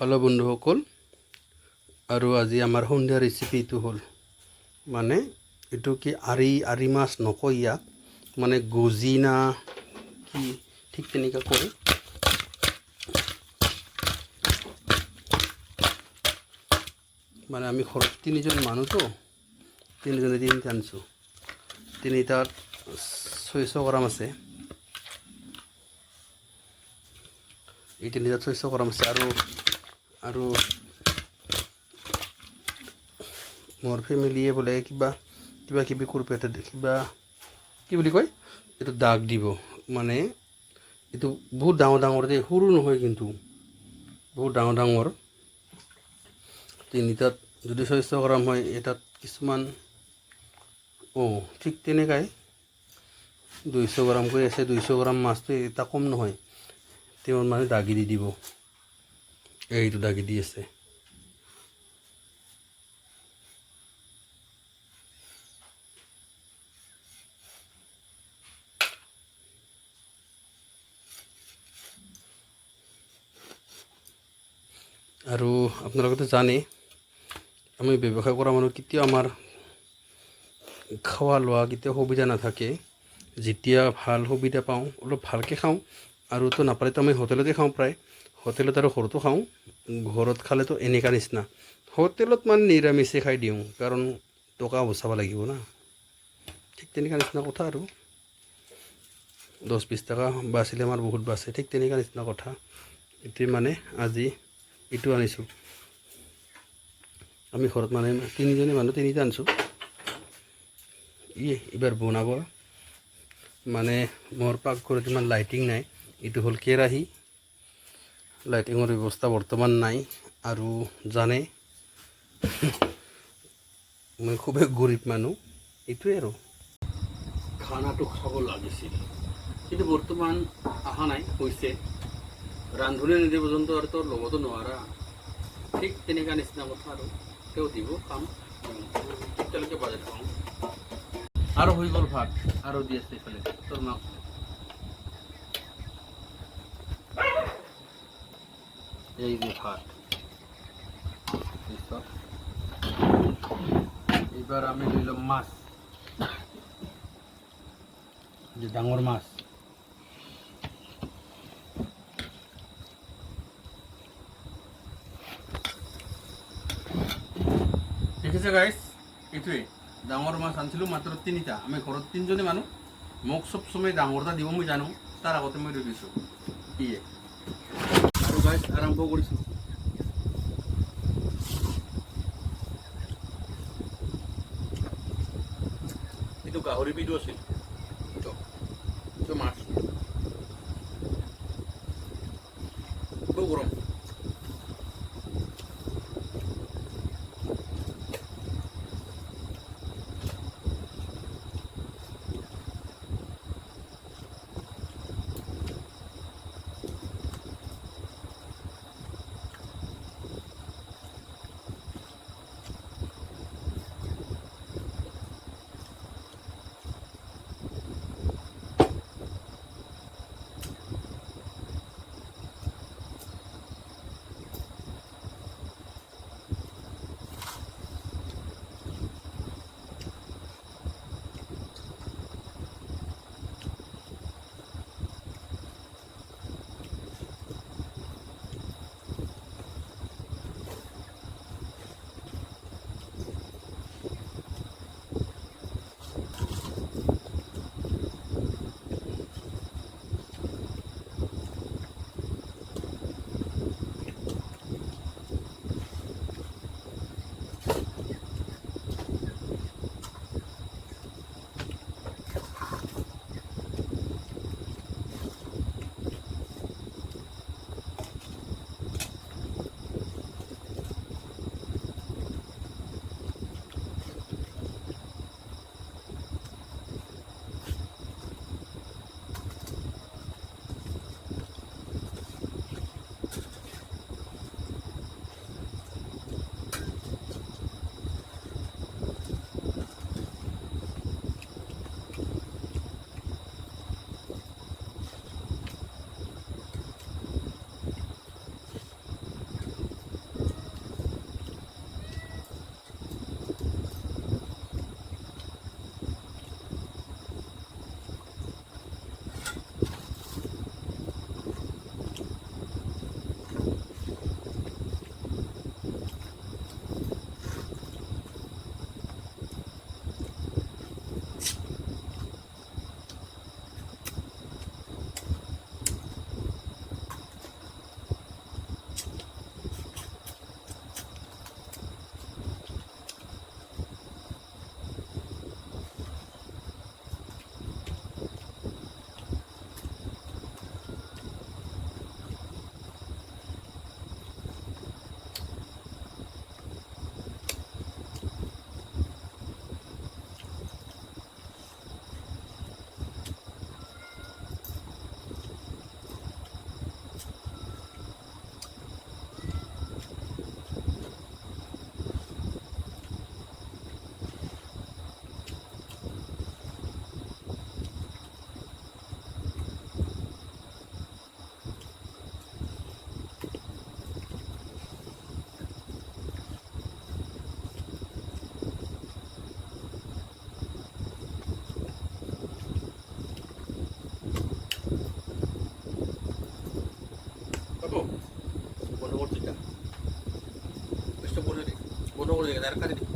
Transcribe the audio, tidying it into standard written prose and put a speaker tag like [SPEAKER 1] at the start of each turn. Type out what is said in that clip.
[SPEAKER 1] Hello' বন্ধুসকল, আৰু আজি আমাৰ সন্ধিয়া ৰেচিপিটো হ'ল মানে এইটো কি আৰি মাছ নকয় ইয়াক, মানে গজি না কি ঠিক তেনেকৈ কৰে। মানে আমি ঘৰত তিনিজন মানুহতো, তিনিজনে তিনিটা আনিছোঁ। তিনিটাত 600 গ্ৰাম আছে, এই তিনিটাত 600 গ্ৰাম আছে। আৰু মোৰ ফেমিলিয়ে বোলে কিবা কিবি কুৰপেটা কিবা কি বুলি কয়, এইটো দাগ দিব। মানে এইটো বহুত ডাঙৰ ডাঙৰ যে, সৰু নহয় কিন্তু বহুত ডাঙৰ ডাঙৰ। তিনিটাত যদি 600 গ্ৰাম হয়, এটাত কিছুমান ঠিক তেনেকাই 200 গ্ৰামকৈ আছে। 200 গ্ৰাম মাছটো এটা কম নহয়, তেওঁ মানে দাগি দি দিব। এইটো দাগি দি আছে। আৰু আপোনালোকেতো জানে, আমি ব্যৱসায় কৰা মানুহ কেতিয়াও আমাৰ খোৱা লোৱা কেতিয়াও সুবিধা নাথাকে। যেতিয়া ভাল সুবিধা পাওঁ অলপ ভালকৈ খাওঁ, আৰুতো নাপালেতো আমি হোটেলতে খাওঁ। প্ৰায় হোটেলত আৰু ঘৰতো খাওঁ। ঘৰত খালেতো এনেকুৱা নিচিনা, হোটেলত মানে নিৰামিষে খাই দিওঁ, কাৰণ টকা বচাব লাগিব না। ঠিক তেনেকুৱা নিচিনা কথা। আৰু 10-20 টকা বাচিলে আমাৰ বহুত বাচে। ঠিক তেনেকুৱা নিচিনা কথা। এতিয়া মানে আজি এইটো আনিছোঁ। আমি ঘৰত মানে তিনিজনী মানুহ, তিনিটা আনিছোঁ। এইবাৰ বনাব মানে মোৰ পাকঘৰত ইমান লাইটিং নাই। এইটো হ'ল কেৰাহী, লাইটিঙৰ ব্যৱস্থা বৰ্তমান নাই। আৰু জানে মই খুবেই গৰীব মানুহ। এইটোৱে আৰু খানাটো খাব লাগিছিল, কিন্তু বৰ্তমান অহা নাই। হৈছে ৰান্ধনি নিদিয়ে পৰ্যন্ত আৰু তোৰ লগতো নোৱাৰা। ঠিক তেনেকুৱা নিচিনা কথা। আৰু তেওঁ দিব কাম, তেতিয়ালৈকে বাজেট পাওঁ। আৰু হৈ গ'ল ভাত, আৰু দি আছে এইফালে তোৰ মাক। এই যে ভাত, এইবাৰ আমি লৈ ল'ম মাছ, যে ডাঙৰ মাছ। দেখিছে গাইছ, এইটোৱে ডাঙৰ মাছ আনিছিলোঁ মাত্ৰ 3টা। আমি ঘৰত 3জনী মানুহ। মোক চব সময় ডাঙৰ এটা দিব মই জানো, তাৰ আগতে মই ৰৈ দিছোঁ। আৰু গাইছ আৰম্ভ কৰিছোঁ। এইটো গাহৰি পিটো আছিল, এইটো মাছ খুব গৰম। হৈ যায় তাৰ কাৰণে